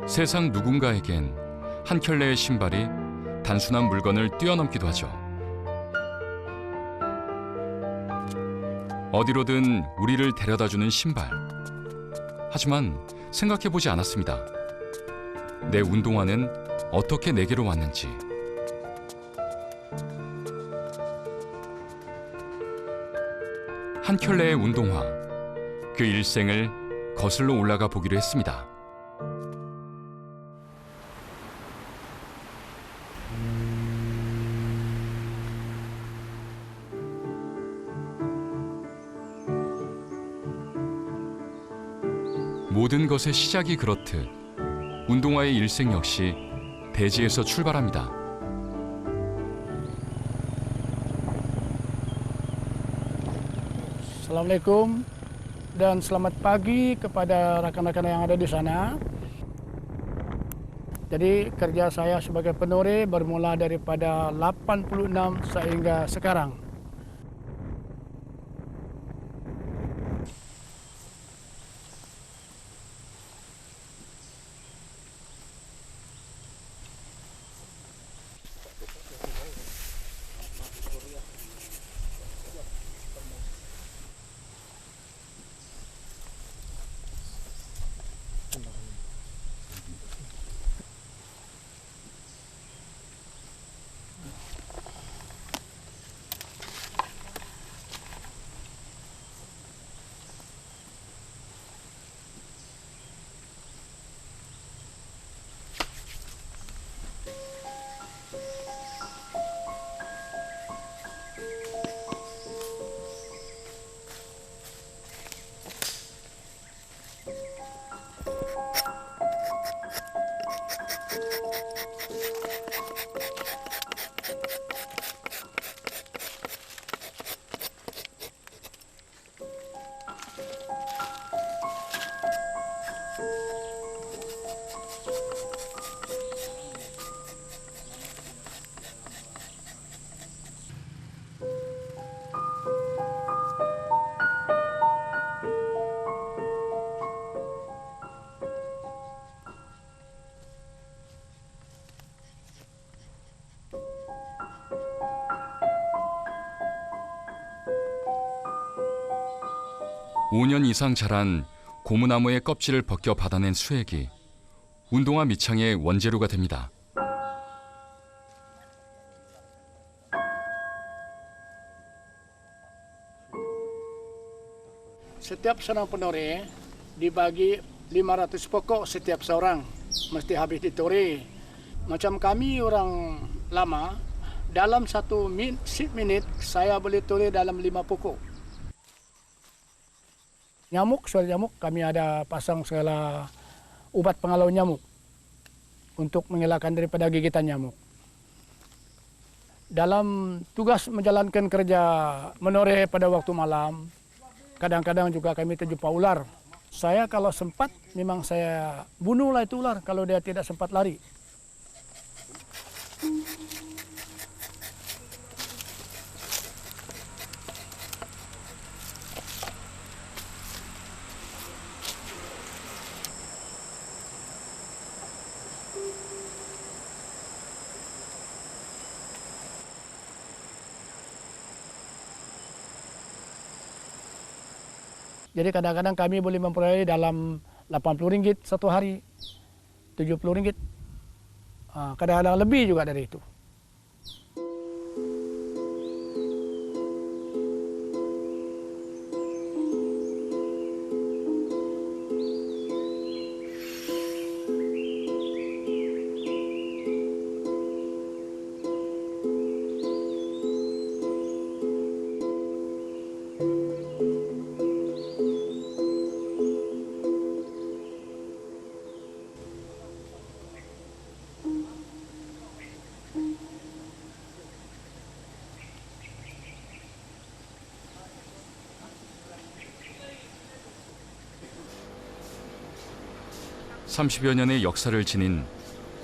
세상 누군가에겐 한 켤레의 신발이 단순한 물건을 뛰어넘기도 하죠. 어디로든 우리를 데려다주는 신발. 하지만 생각해보지 않았습니다. 내 운동화는 어떻게 내게로 왔는지. 한 켤레의 운동화, 그 일생을 거슬러 올라가 보기로 했습니다. 모든 것의 시작이 그렇듯 운동화의 일생 역시 대지에서 출발합니다. Assalamualaikum dan selamat pagi kepada rakan-rakan yang ada di sana. Jadi kerja saya sebagai penore bermula daripada 86 sehingga sekarang. 오 년 이상 자란 고무나무의 껍질을 벗겨 받아낸 수액이 운동화 밑창의 원재료가 됩니다. Setiap seorang penore dibagi 500 pokok setiap seorang, mesti habis ditore. Macam kami orang lama, dalam 1 menit saya boleh tore dalam 5 pokok. Nyamuk, soal nyamuk kami ada pasang segala ubat penghalau nyamuk untuk mengelakkan daripada gigitan nyamuk. Dalam tugas menjalankan kerja menore pada waktu malam, kadang-kadang juga kami terjumpa ular. Saya kalau sempat memang saya bunuhlah itu ular kalau dia tidak sempat lari. Jadi kadang-kadang kami boleh memperoleh dalam Rp80 satu hari, Rp70, kadang-kadang lebih juga dari itu. (30여) 년의 역사를 지닌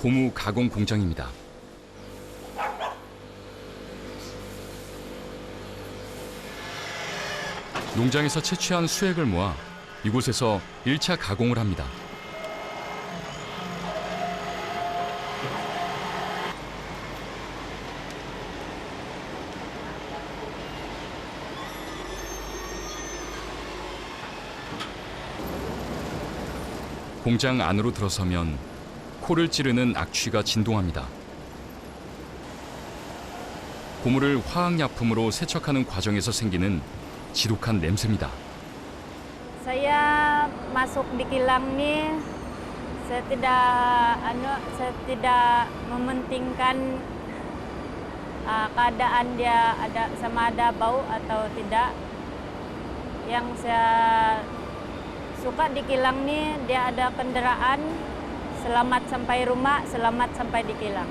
고무 가공 공장입니다. 농장에서 채취한 수액을 모아 이곳에서 1차 가공을 합니다. 공장 안으로 들어서면 코를 찌르는 악취가 진동합니다. 고무를 화학약품으로 세척하는 과정에서 생기는 지독한 냄새입니다. Saya masuk di kilang nih, saya tidak mementingkan keadaan dia ada bau atau tidak. Yang saya suka di kilang nih, dia ada kendaraan, selamat sampai rumah, selamat sampai di kilang.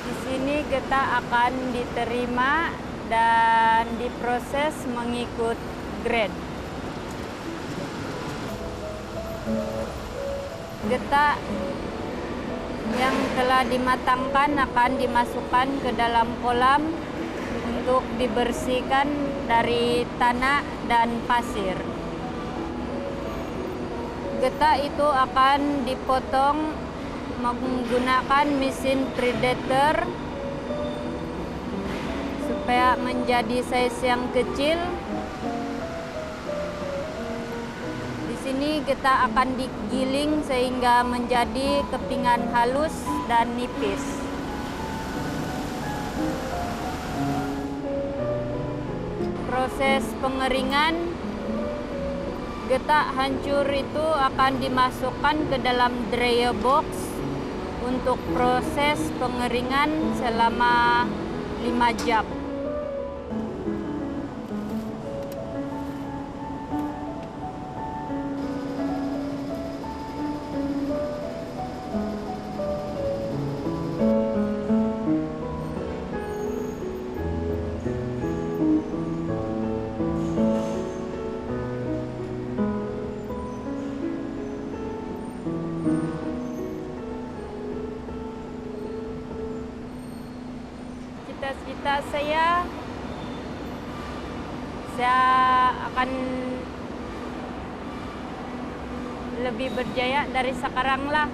Di sini getah akan diterima dan diproses mengikut grade. Getah yang telah dimatangkan akan dimasukkan ke dalam kolam untuk dibersihkan dari tanah dan pasir. Getah itu akan dipotong menggunakan mesin predator supaya menjadi size yang kecil. Di sini getah akan digiling sehingga menjadi kepingan halus dan nipis. Proses pengeringan getah hancur itu akan dimasukkan ke dalam dryer box untuk proses pengeringan selama 5 jam. Cita-cita saya akan lebih berjaya dari sekarang lah.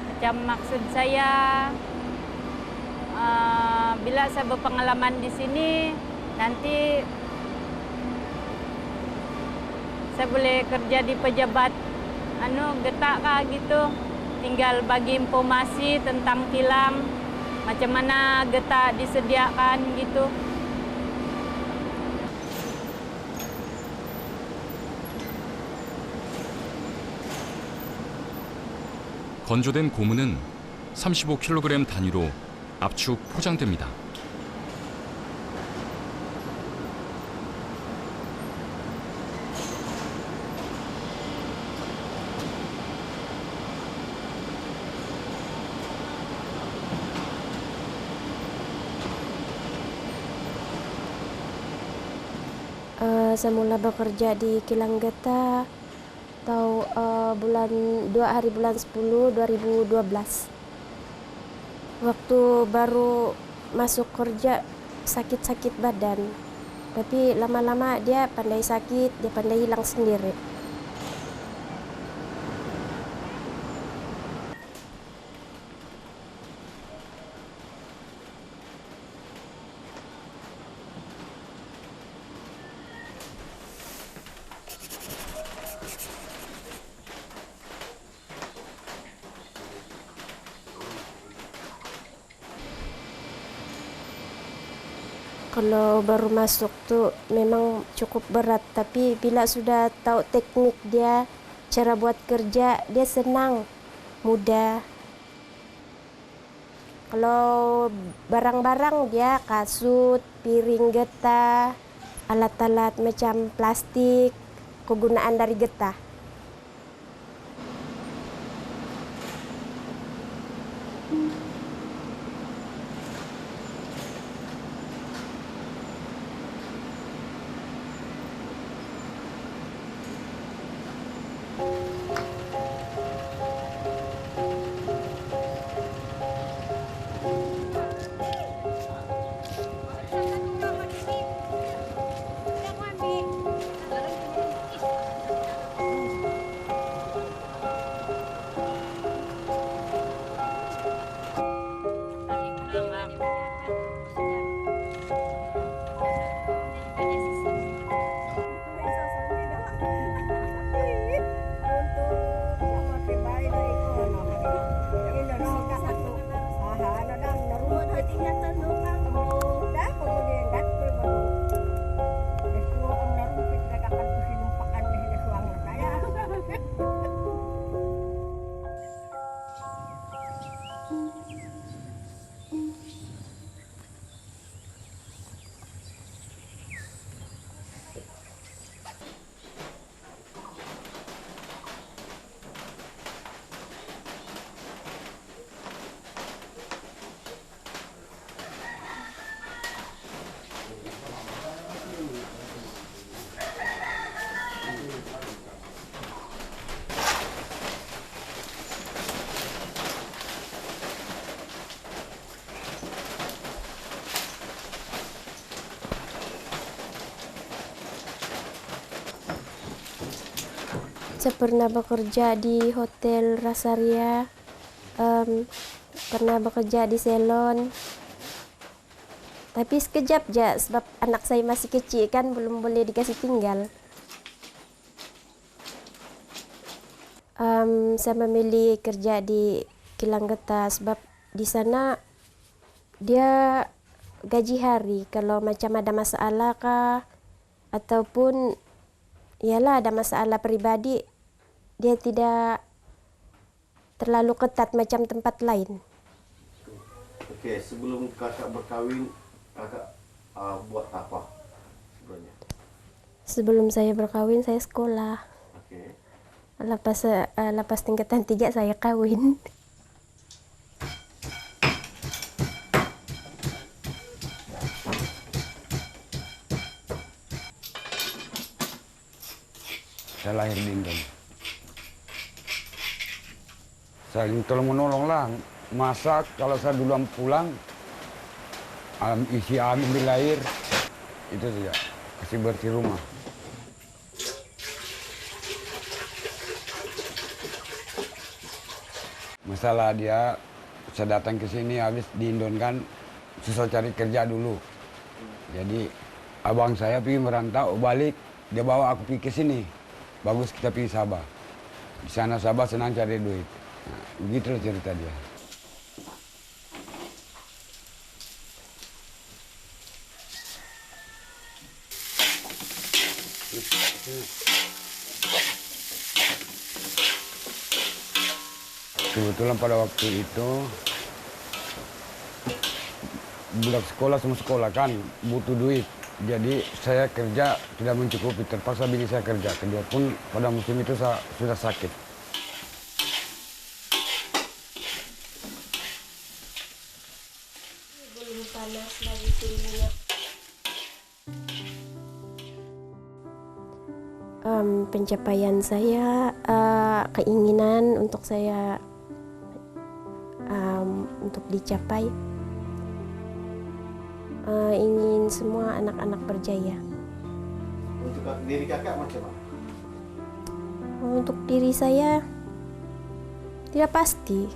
Macam maksud saya, bila saya berpengalaman di sini, nanti saya boleh kerja di pejabat getah kah gitu. Tinggal bagi informasi tentang kilang, macam mana getah disediakan gitu. 건조된 고무는 35kg 단위로 압축 포장됩니다. Semula bekerja di kilang getah hari bulan 10 2012. Waktu baru masuk kerja sakit-sakit badan, tapi lama-lama dia pandai sakit, dia pandai hilang sendiri. Kalau baru masuk tuh memang cukup berat, tapi bila sudah tahu teknik dia, cara buat kerja, dia senang, mudah. Kalau barang-barang dia kasut, piring getah, alat-alat macam plastik, kegunaan dari getah. Saya pernah bekerja di Hotel Rasaria, pernah bekerja di salon. Tapi sekejap aja sebab anak saya masih kecil kan, belum boleh dikasih tinggal. Saya memilih kerja di kilang getah sebab di sana dia gaji hari. Kalau macam ada masalah kah ataupun ialah ada masalah pribadi, dia tidak terlalu ketat macam tempat lain. Oke, sebelum kakak berkawin, kakak buat apa sebenarnya? Sebelum saya berkawin, saya sekolah. Oke. Lepas tingkatan 3 saya kawin. Saya lahir di Indon. Saling tolong menolong lah. Masak, kalau saya duluan pulang, isi ambil air, itu saja. Kasih bersih rumah. Masalah dia, saya datang ke sini habis di Indon kan, susah cari kerja dulu. Jadi abang saya pergi merantau, balik, dia bawa aku pergi ke sini. Bagus kita pergi Sabah. Di sana Sabah senang cari duit. Nah, begitu cerita dia. Kebetulan pada waktu itu budak sekolah semua sekolah kan butuh duit. Jadi saya kerja tidak mencukupi, terpaksa bini saya kerja. Kedua pun pada musim itu saya sudah sakit. Belum panas lagi sininya. Pencapaian saya, keinginan untuk saya untuk dicapai. Ingin semua anak-anak berjaya. Untuk diri kakak macam apa? Untuk diri saya tidak pasti.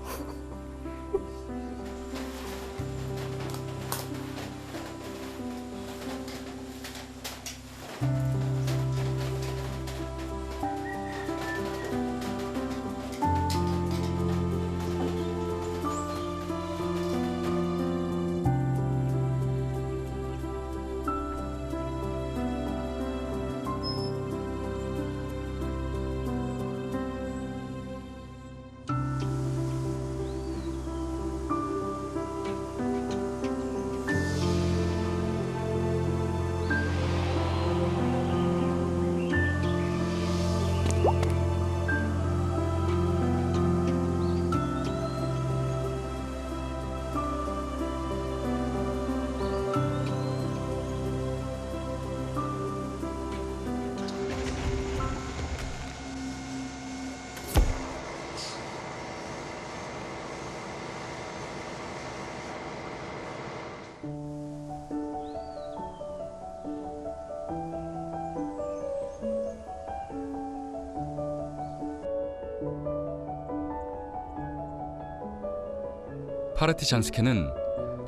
파르티잔스케는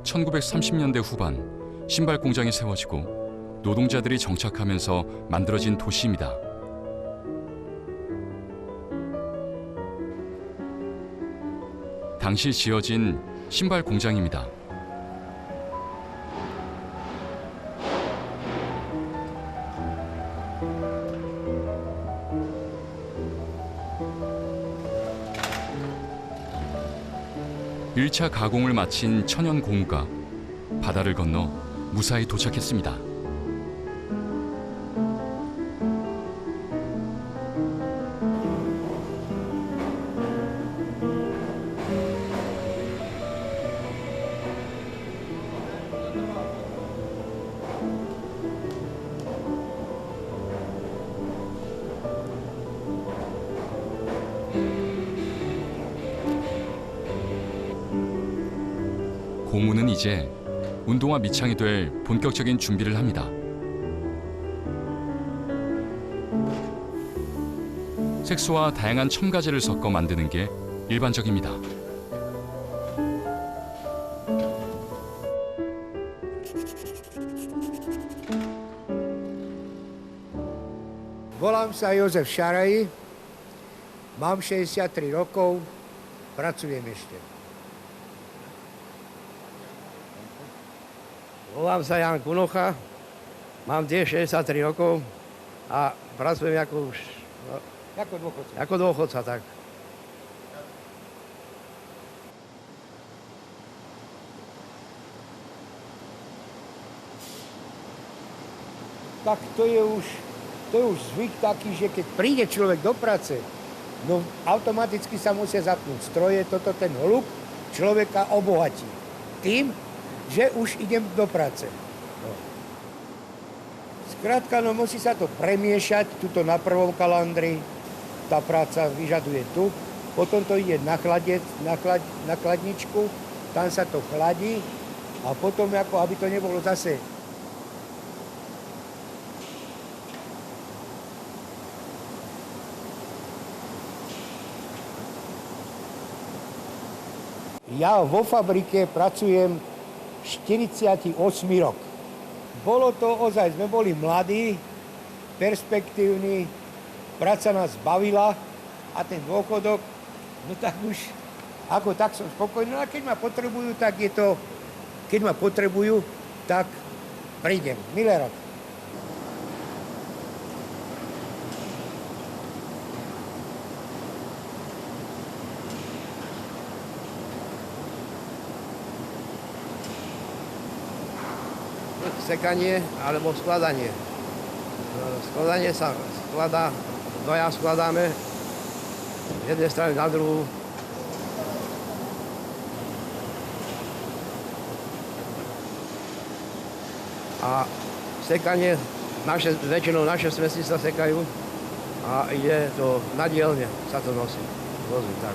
1930년대 후반 신발 공장이 세워지고 노동자들이 정착하면서 만들어진 도시입니다. 당시 지어진 신발 공장입니다. 일차 가공을 마친 천연 고무가 바다를 건너 무사히 도착했습니다. 고무는 이제 운동화 밑창이 될 본격적인 준비를 합니다. 색소와 다양한 첨가제를 섞어 만드는 게 일반적입니다. Volám sa Jozef Šaraj, mám 63 rokov, pracujem ešte. Volám sa Jan Kunocha, mám tiež 63 rokov a pracujem ako už... Ako dôchodca. Ako dôchodca, tak. Tak to je už zvyk taký, že keď príde človek do práce, no automaticky sa musia zapnúť stroje, ten hluk človeka obohatí. Tým, že už idem do práce. No. Skrátka, no musí sa to premiešať, tuto na prvom kalandri, tá práca vyžaduje tu, potom to ide na chladničku, tam sa to chladí a potom, ako aby to nebolo zase Ja vo fabrike pracujem 48 rok. Bolo to ozaj, sme boli mladí, perspektívni, práca nás bavila a ten dôchodok, no tak už, ako tak som spokojný. No a keď ma potrebujú, tak je to, keď ma potrebujú, tak prídem. Milé rok. Sekanie alebo skladanie. Skladanie sa skladá, dvoja skladáme z jednej strany na druhú. A sekanie, väčšinou naše smesi sa sekajú a ide to na dielne, sa to nosí. Vozí, tak.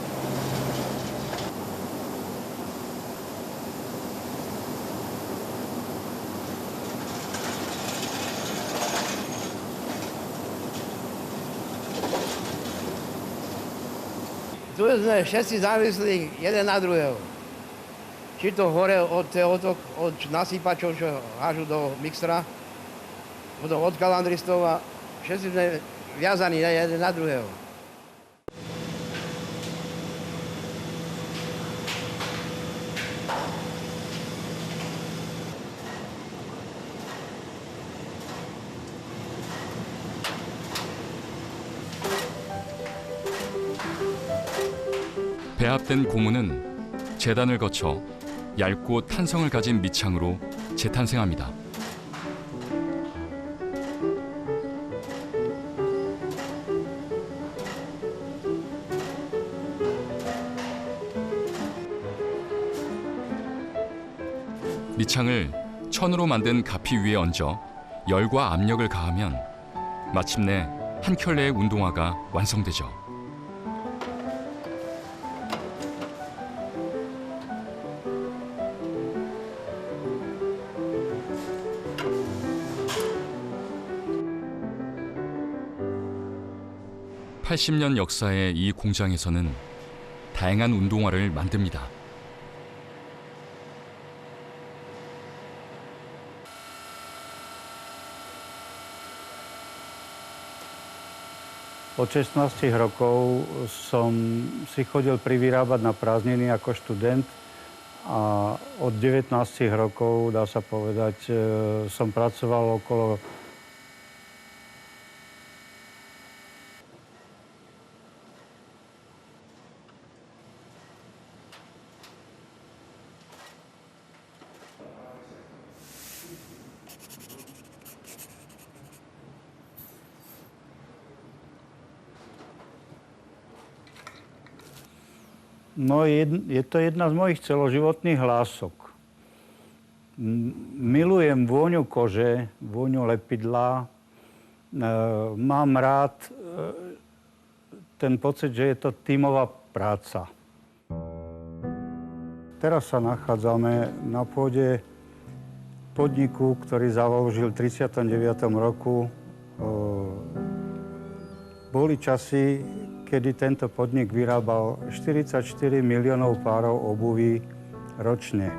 Tu sme všetci závislí jeden na druhého. Či to hore od nasýpačov, čo hážu do mixtra, potom od kalandristov a všetci sme viazaní jeden na druhého. 배합된 고무는 재단을 거쳐 얇고 탄성을 가진 밑창으로 재탄생합니다. 밑창을 천으로 만든 가피 위에 얹어 열과 압력을 가하면 마침내 한 켤레의 운동화가 완성되죠. (80년) 역사의 이 공장에서는 다양한 운동화를 만듭니다. Od 16 rokov som si chodil privyrábať na prázdniny ako študent a od 19 rokov, dá sa povedať, som pracoval okolo No, je to jedna z mojich celoživotných hlások. Milujem vôňu kože, vôňu lepidla. Mám rád ten pocit, že je to tímová práca. Teraz sa nachádzame na pôde podniku, ktorý založil v 39. roku. Boli časy, kedy tento podnik vyrábal 44 miliónov párov obuví ročne.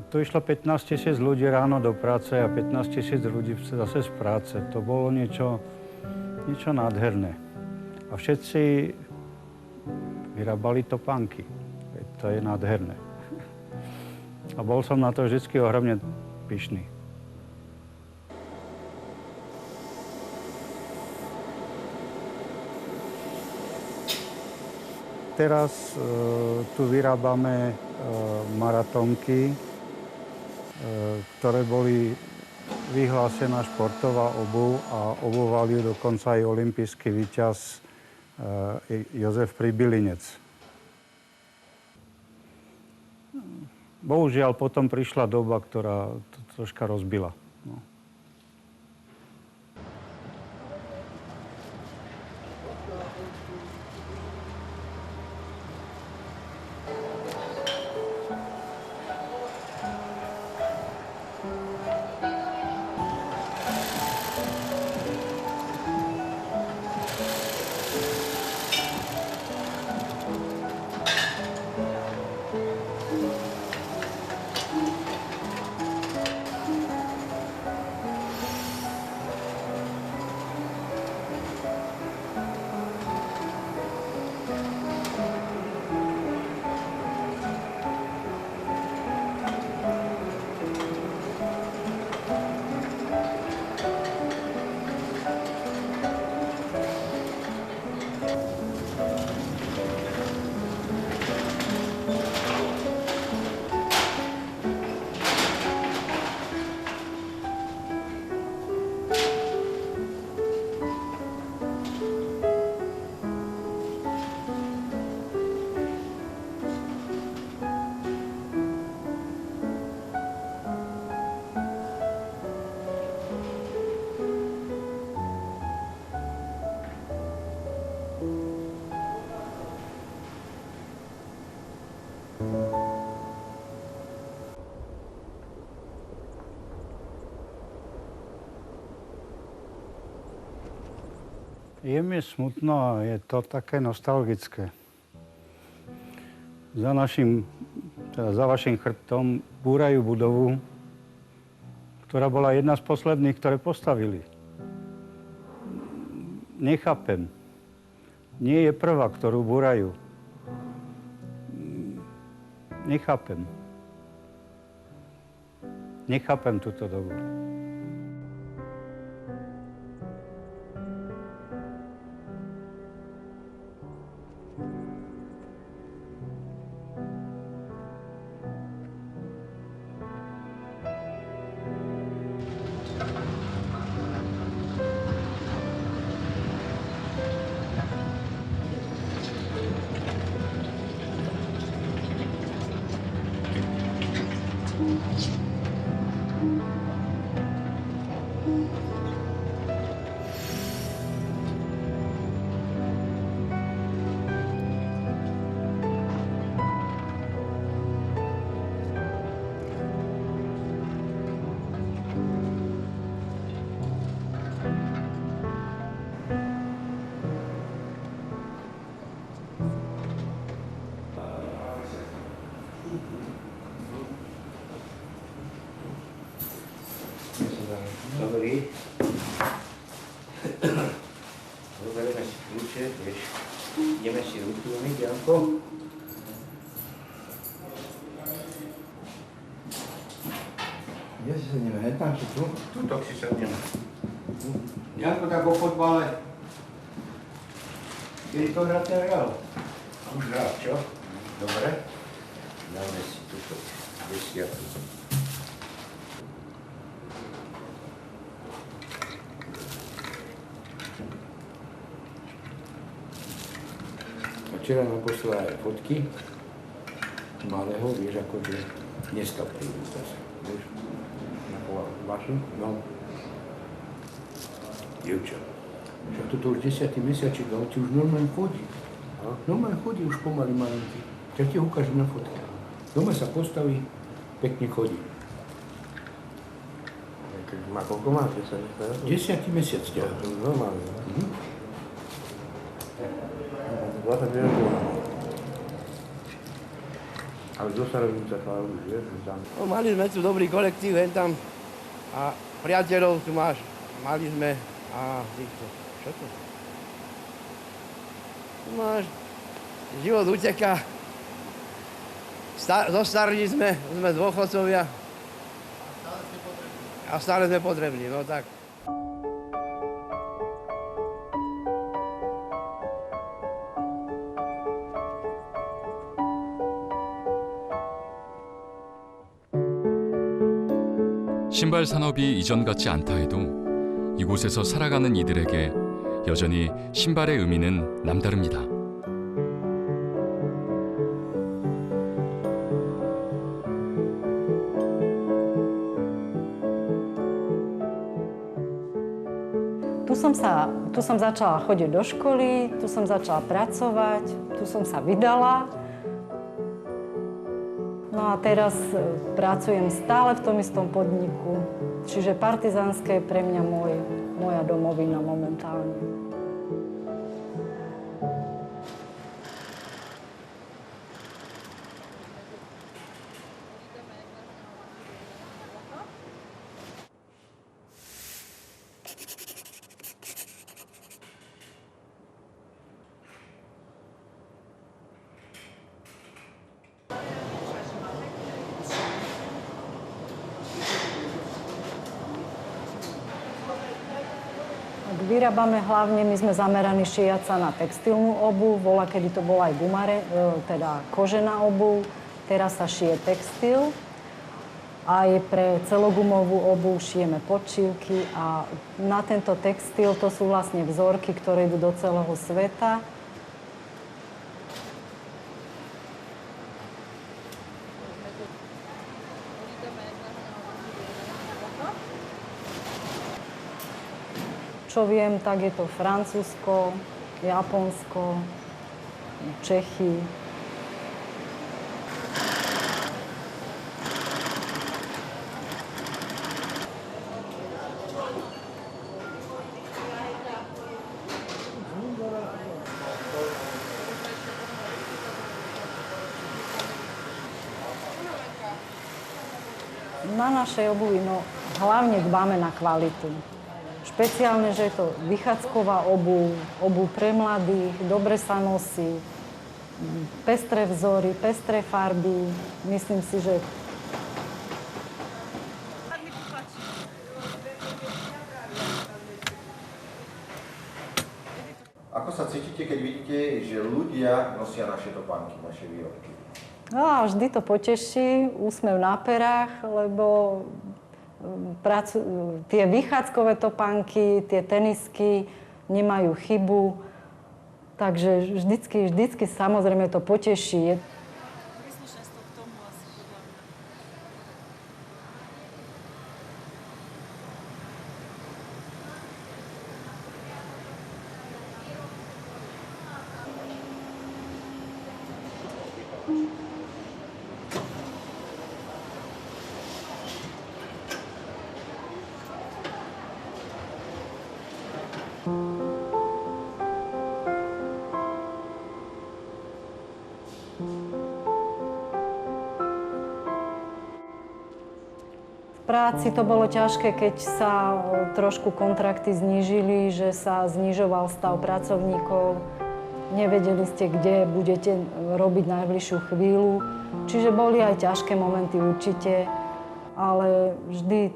Tu išlo 15 000 ľudí ráno do práce a 15 000 ľudí zase z práce. To bolo niečo nádherné. A všetci vyrábali topánky. To je nádherné. A bol som na to vždy ohromne pyšný. Teraz tu vyrábame maratónky, ktoré boli vyhlásená športová obuv a obuval ju dokonca aj olympijský víťaz Jozef Pribylinec. Bohužiaľ, potom prišla doba, ktorá to troška rozbila. No. Je mi smutno a je to také nostalgické. Za vašim chrbtom búrajú budovu, ktorá bola jedna z posledných, ktoré postavili. Nechápem. Nie je prvá, ktorú búrajú. Nechápem. Nechápem túto dobu. Zoberieme si kľúče, vieš. Ideme si ruky umyť, Janko. Kde si sedneme? Tam či tu? Tuto si sadneme. Janko, tak o fotbale. Kedy to hráte hral? Už hral, čo? Dobre. Dáme si tuto 10. Včera nám poslala aj fotky malého, vieš, akože dneska prídu zase, vieš, na vašu, no. Dievča, však toto už 10. mesiačik, ale ti už normálne chodí. Normálne chodí už pomaly malinký. Tak ti ukážem na fotke. Doma sa postaví, pekne chodí. Má koľko má? 10. mesiac ťa. To je normálne. Ale kto sa robí sa chváli, vieš, tam. No, mali sme tu dobrý kolektív, hen tam. A priateľov tu máš. Mali sme a týchto. Čo to? Tu máš. Život uteká. Zostarli sme dôchodcovia. A stále sme potrební, no tak. 신발 산업이 이전 같지 않다 해도 이곳에서 살아가는 이들에게 여전히 신발의 의미는 남다릅니다. Tu som začala chodiť do školy, tu som začala pracovať, tu som sa vydala. No a teraz pracujem stále v tom istom podniku. Čiže Partizánske je pre mňa moja domovina momentálne. Vyrábame hlavne, my sme zameraní šíjať sa na textilnú obuv, bola kedy to bola aj teda kožená obuv, teraz sa šije textil. Aj pre celogumovú obuv šijeme podšívky a na tento textil to sú vlastne vzorky, ktoré idú do celého sveta. Čo viem, tak je to Francúzsko, Japonsko, Čechy. Na našej obuvi hlavne dbáme na kvalitu. Špeciálne, že je to vychádzková obuv pre mladých, dobre sa nosí, pestré vzory, pestré farby. Myslím si, že... Ako sa cítite, keď vidíte, že ľudia nosia naše topánky, naše výrobky? No a vždy to poteší, úsmev na perách, lebo tie vychádzkové topánky, tie tenisky nemajú chybu. Takže vždycky samozrejme to poteší. V práci to bolo ťažké, keď sa trošku kontrakty znížili, že sa znižoval stav pracovníkov. Nevedeli ste, kde budete robiť najbližšiu chvíľu. Čiže boli aj ťažké momenty určite, ale vždy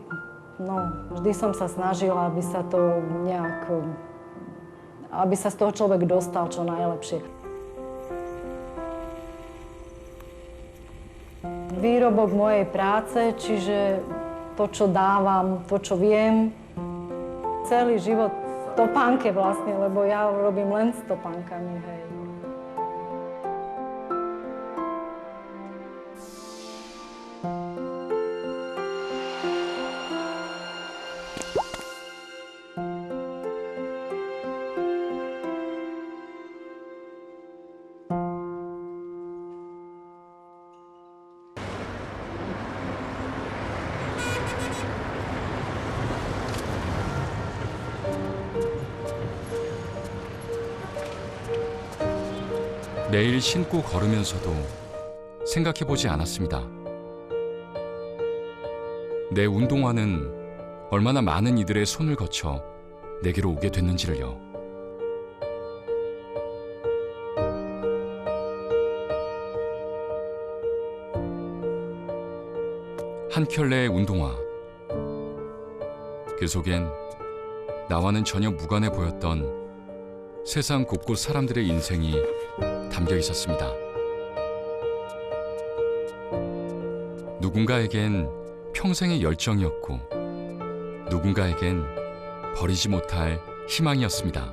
som sa snažila, aby sa to aby sa z toho človek dostal čo najlepšie. Výrobok mojej práce, čiže to, čo dávam, to, čo viem. Celý život v topánke vlastne, lebo ja robím len s topánkami, hej. 매일 신고 걸으면서도 생각해보지 않았습니다. 내 운동화는 얼마나 많은 이들의 손을 거쳐 내게로 오게 됐는지를요. 한 켤레의 운동화. 그 속엔 나와는 전혀 무관해 보였던 세상 곳곳 사람들의 인생이 담겨 있었습니다. 누군가에겐 평생의 열정이었고 누군가에겐 버리지 못할 희망이었습니다.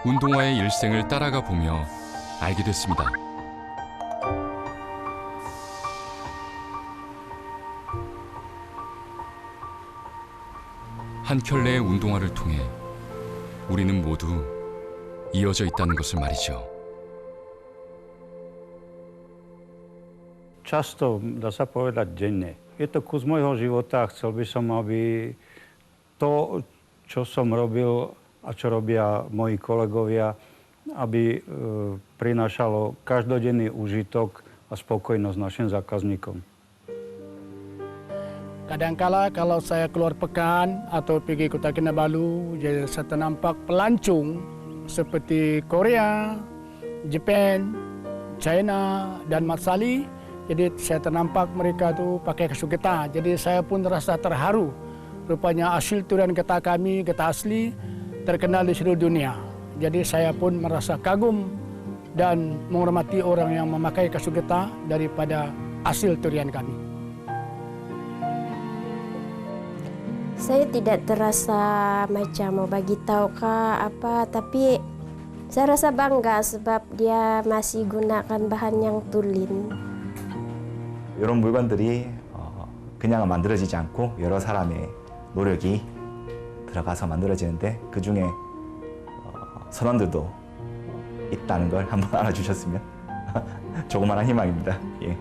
운동화의 일생을 따라가 보며 알게 됐습니다. 한 켤레의 운동화를 통해 우리는 모두 이어져 있다는 것을 말이죠. Často, dá sa povedať denne. Je to kus môjho života a chcel by som, aby to, čo som robil a čo robia moji kolegovia, aby prinášalo každodenný užitok a spokojnosť našim zákazníkom. Kadangkala kalau saya keluar pekan atau pergi Kota Kinabalu, jadi saya ternampak pelancong seperti Korea, Jepun, China dan Mat Salleh. Jadi saya ternampak mereka tu pakai kasut getah. Jadi saya pun rasa terharu. Rupanya hasil turian getah kami, getah asli, terkenal di seluruh dunia. Jadi saya pun merasa kagum dan menghormati orang yang memakai kasut getah daripada hasil turian kami. Saya tidak terasa macam mau bagi tahu kah apa, tapi saya rasa bangga sebab dia masih gunakan bahan yang tulin. 이런 물건들이 그냥 만들어지지 않고 여러 사람의 노력이 들어가서 만들어지는데 그중에 선원들도 있다는 걸 한번 알아주셨으면 조그마한 희망입니다. 예.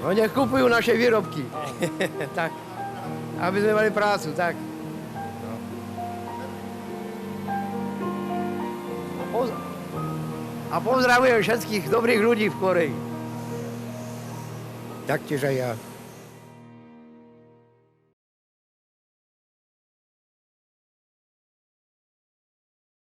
Nech kupujú naše výrobky. Tak, aby sme mali prácu, tak. A pozdravujem všetkých dobrých ľudí v Koreji. Taktiež aj ja.